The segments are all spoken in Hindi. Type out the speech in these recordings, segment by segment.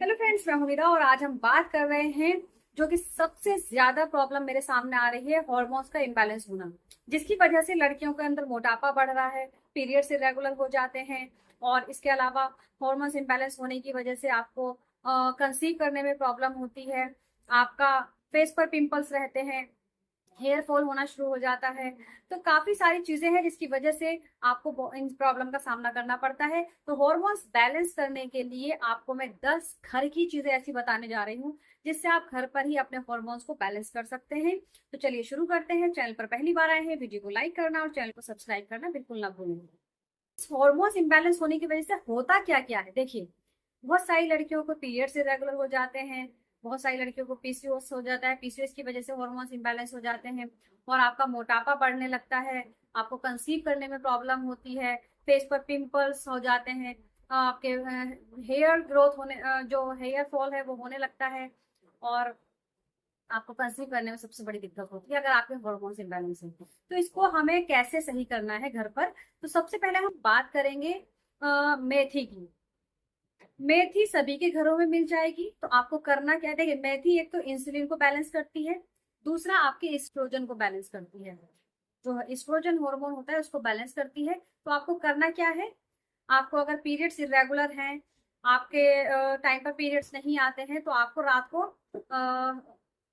हेलो फ्रेंड्स, मैं हुमीरा और आज हम बात कर रहे हैं जो कि सबसे ज्यादा प्रॉब्लम मेरे सामने आ रही है, हार्मोन्स का इम्बैलेंस होना, जिसकी वजह से लड़कियों के अंदर मोटापा बढ़ रहा है, पीरियड्स इरेगुलर हो जाते हैं। और इसके अलावा हार्मोन्स इम्बैलेंस होने की वजह से आपको कंसीव करने में प्रॉब्लम होती है, आपका फेस पर पिंपल्स रहते हैं, हेयर फॉल होना शुरू हो जाता है। तो काफी सारी चीजें हैं जिसकी वजह से आपको इन प्रॉब्लम का सामना करना पड़ता है। तो हार्मोन्स बैलेंस करने के लिए आपको मैं 10 घर की चीजें ऐसी बताने जा रही हूँ जिससे आप घर पर ही अपने हार्मोन्स को बैलेंस कर सकते हैं। तो चलिए शुरू करते हैं। चैनल पर पहली बार आए हैं, वीडियो को लाइक करना और चैनल को सब्सक्राइब करना बिल्कुल ना भूलें। हार्मोन्स इम्बैलेंस होने की वजह से होता क्या क्या है, देखिए। बहुत सारी लड़कियों को पीरियड्स इरेगुलर हो जाते हैं, बहुत सारी लड़कियों को पीसीओएस हो जाता है, पीसीओएस की वजह से हार्मोन्स इम्बैलेंस हो जाते हैं और आपका मोटापा बढ़ने लगता है, आपको कंसीव करने में प्रॉब्लम होती है, फेस पर पिंपल्स हो जाते हैं, आपके हेयर ग्रोथ होने जो हेयर फॉल है वो होने लगता है और आपको कंसीव करने में सबसे बड़ी दिक्कत होती है अगर आपके हार्मोन्स इम्बैलेंस है। तो इसको हमें कैसे सही करना है घर पर। तो सबसे पहले हम बात करेंगे मेथी की। मेथी सभी के घरों में मिल जाएगी। तो आपको करना क्या है, देखिए, मेथी एक तो इंसुलिन को बैलेंस करती है, दूसरा आपके एस्ट्रोजन को बैलेंस करती है। जो एस्ट्रोजन हार्मोन होता है उसको बैलेंस करती है। तो आपको करना क्या है, आपको अगर पीरियड्स इरेगुलर हैं, आपके टाइम पर पीरियड्स नहीं आते हैं, तो आपको रात को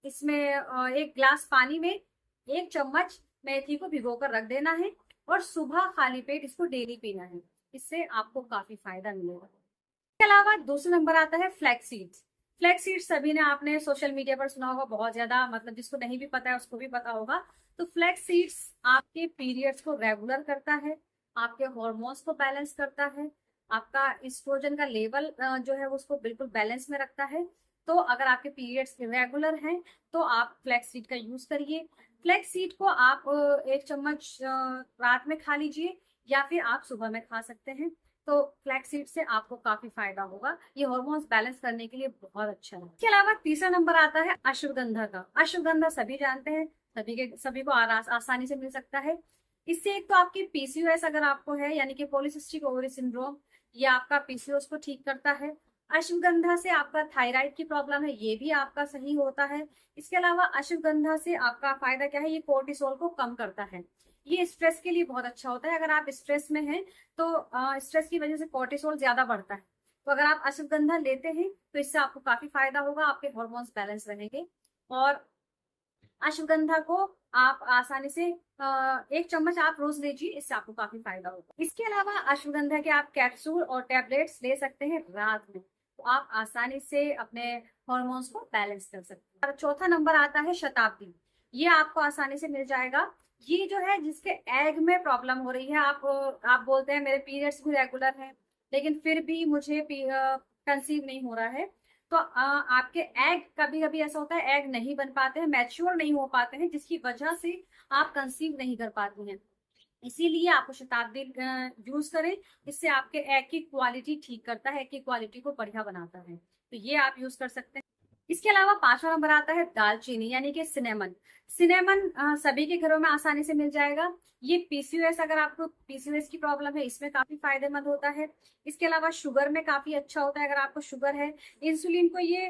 इसमें एक ग्लास पानी में 1 चम्मच मेथी को भिगोकर रख देना है और सुबह खाली पेट इसको डेली पीना है। इससे आपको काफी फायदा मिलेगा। इसके अलावा दूसरा नंबर आता है फ्लैक्स सीड्स। फ्लैक्स सीड्स सभी ने आपने सोशल मीडिया पर सुना होगा, बहुत ज्यादा, मतलब जिसको नहीं भी पता है उसको भी पता होगा। तो फ्लैक्स सीड्स आपके पीरियड्स को रेगुलर करता है, आपके हॉर्मोन्स को बैलेंस करता है, आपका एस्ट्रोजन का लेवल जो है उसको बिल्कुल बैलेंस में रखता है। तो अगर आपके पीरियड्स इरेगुलर हैं तो आप फ्लैक्स सीड का यूज करिए। फ्लैक्स सीड को आप 1 चम्मच रात में खा लीजिए या फिर आप सुबह में खा सकते हैं। तो फ्लैक्स सीड से आपको काफी फायदा होगा, ये हार्मोन्स बैलेंस करने के लिए बहुत अच्छा है। इसके अलावा तीसरा नंबर आता है अश्वगंधा का। अश्वगंधा सभी जानते हैं, सभी को आसानी से मिल सकता है। इससे एक तो आपकी पीसीओएस अगर आपको है, यानी कि पॉलीसिस्टिक ओवरी सिंड्रोम, ये आपका पीसीओएस को ठीक करता है। अश्वगंधा से आपका थायराइड की प्रॉब्लम है, ये भी आपका सही होता है। इसके अलावा अश्वगंधा से आपका फायदा क्या है, ये कोर्टिसोल को कम करता है। ये स्ट्रेस के लिए बहुत अच्छा होता है। अगर आप स्ट्रेस में हैं तो स्ट्रेस की वजह से कोर्टिसोल ज्यादा बढ़ता है। तो अगर आप अश्वगंधा लेते हैं तो इससे आपको काफी फायदा होगा, आपके हार्मोन्स बैलेंस रहेंगे। और अश्वगंधा को आप आसानी से 1 चम्मच आप रोज लीजिए, इससे आपको काफी फायदा होगा। इसके अलावा अश्वगंधा के आप कैप्सूल और टैबलेट्स ले सकते हैं रात में, तो आप आसानी से अपने हॉर्मोन्स को बैलेंस कर सकते हैं। और चौथा नंबर आता है शताब्दी। ये आपको आसानी से मिल जाएगा। ये जो है जिसके एग में प्रॉब्लम हो रही है, आप बोलते हैं मेरे पीरियड्स भी रेगुलर हैं लेकिन फिर भी मुझे कंसीव नहीं हो रहा है। तो आपके एग, कभी कभी ऐसा होता है एग नहीं बन पाते हैं, मैच्योर नहीं हो पाते हैं, जिसकी वजह से आप कंसीव नहीं कर पाती हैं। इसीलिए आपको शताब्दी यूज करें। इससे आपके एग की क्वालिटी ठीक करता है, एग की क्वालिटी को बढ़िया बनाता है, तो ये आप यूज कर सकते हैं। इसके अलावा पांचवा नंबर आता है दालचीनी, यानी कि सिनेमन। सिनेमन सभी के घरों में आसानी से मिल जाएगा। ये पीसीओएस, अगर आपको पीसीओएस की प्रॉब्लम है, इसमें काफी फायदेमंद होता है। इसके अलावा शुगर में काफी अच्छा होता है, अगर आपको शुगर है। इंसुलिन को ये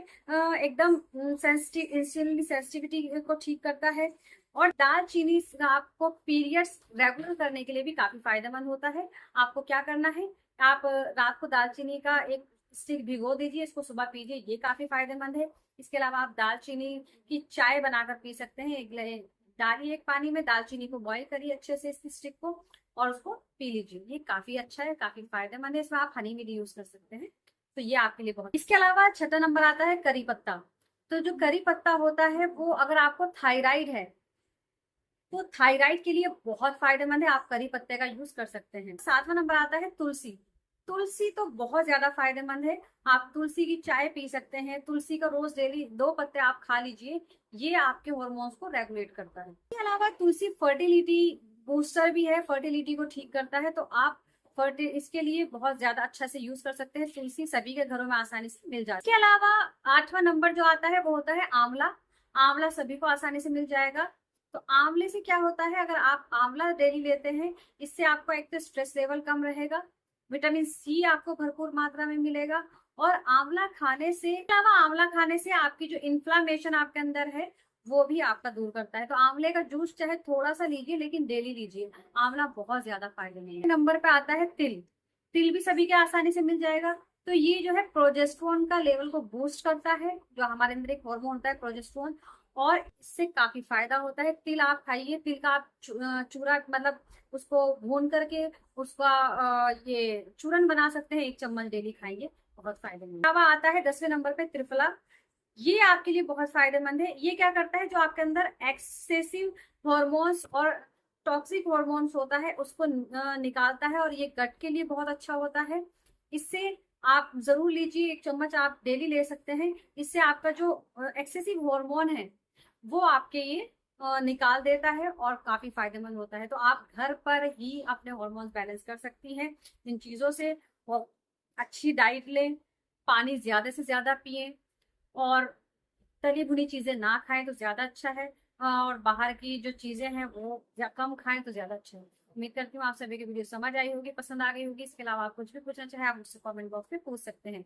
एकदम इंसुलिन सेंसिटिविटी को ठीक करता है। और दालचीनी आपको पीरियड्स रेगुलर करने के लिए भी काफी फायदेमंद होता है। आपको क्या करना है, आप रात को दालचीनी का एक स्टिक भिगो दीजिए, इसको सुबह पीजिए, ये काफी फायदेमंद है। इसके अलावा आप दालचीनी की चाय बनाकर पी सकते हैं। डालिए एक पानी में, दालचीनी को बॉईल करिए अच्छे से, इसकी स्टिक को, और उसको पी लीजिए। ये काफी अच्छा है, काफी फायदेमंद है। इसमें आप हनी भी यूज कर सकते हैं, तो ये आपके लिए बहुत। इसके अलावा छठा नंबर आता है करी पत्ता। तो जो करी पत्ता होता है वो, अगर आपको थायराइड है तो थायराइड के लिए बहुत फायदेमंद है, आप करी पत्ते का यूज कर सकते हैं। सातवां नंबर आता है तुलसी। तुलसी तो बहुत ज्यादा फायदेमंद है, आप तुलसी की चाय पी सकते हैं। तुलसी का रोज डेली 2 पत्ते आप खा लीजिए, ये आपके हॉर्मोन्स को रेगुलेट करता है। इसके अलावा तुलसी फर्टिलिटी बूस्टर भी है, फर्टिलिटी को ठीक करता है। तो आप इसके लिए बहुत ज्यादा अच्छा से यूज कर सकते हैं। तुलसी सभी के घरों में आसानी से मिल जाती है। इसके अलावा आठवां नंबर जो आता है वो होता है आंवला। आंवला सभी को आसानी से मिल जाएगा। तो आंवले से क्या होता है, अगर आप आंवला डेली लेते हैं, इससे आपका एक तो स्ट्रेस लेवल कम रहेगा, विटामिन सी आपको भरपूर मात्रा में मिलेगा, और आंवला खाने से अलावा आंवला खाने से आपकी जो इन्फ्लामेशन आपके अंदर है वो भी आपका दूर करता है। तो आंवले का जूस चाहे थोड़ा सा लीजिए लेकिन डेली लीजिए, आंवला बहुत ज्यादा फायदेमंद है। नंबर पे आता है तिल। तिल भी सभी के आसानी से मिल जाएगा। तो ये जो है प्रोजेस्टेरोन का लेवल को बूस्ट करता है, जो हमारे अंदर एक हार्मोन होता है प्रोजेस्टेरोन, और इससे काफी फायदा होता है। तिल आप खाइए, तिल का आप चूरा मतलब उसको भून करके उसका ये चूरन बना सकते हैं, 1 चम्मच डेली खाएंगे, बहुत फायदेमंद। अब आता है 10वें नंबर पे त्रिफला। ये आपके लिए बहुत फायदेमंद है। ये क्या करता है, जो आपके अंदर एक्सेसिव हॉर्मोन्स और टॉक्सिक हॉर्मोन्स होता है उसको निकालता है, और ये गट के लिए बहुत अच्छा होता है। इससे आप जरूर लीजिए, 1 चम्मच आप डेली ले सकते हैं। इससे आपका जो एक्सेसिव हार्मोन है वो आपके ये निकाल देता है और काफी फायदेमंद होता है। तो आप घर पर ही अपने हॉर्मोन्स बैलेंस कर सकती हैं इन चीजों से। और अच्छी डाइट लें, पानी ज्यादा से ज्यादा पिए, और तली भुनी चीजें ना खाएं तो ज्यादा अच्छा है, और बाहर की जो चीजें हैं वो कम खाएं तो ज्यादा अच्छा है। उम्मीद करती हूँ आप सभी की वीडियो समझ आई होगी, पसंद आ गई होगी। इसके अलावा आप कुछ भी पूछना चाहे आप मुझसे कमेंट बॉक्स में पूछ सकते हैं।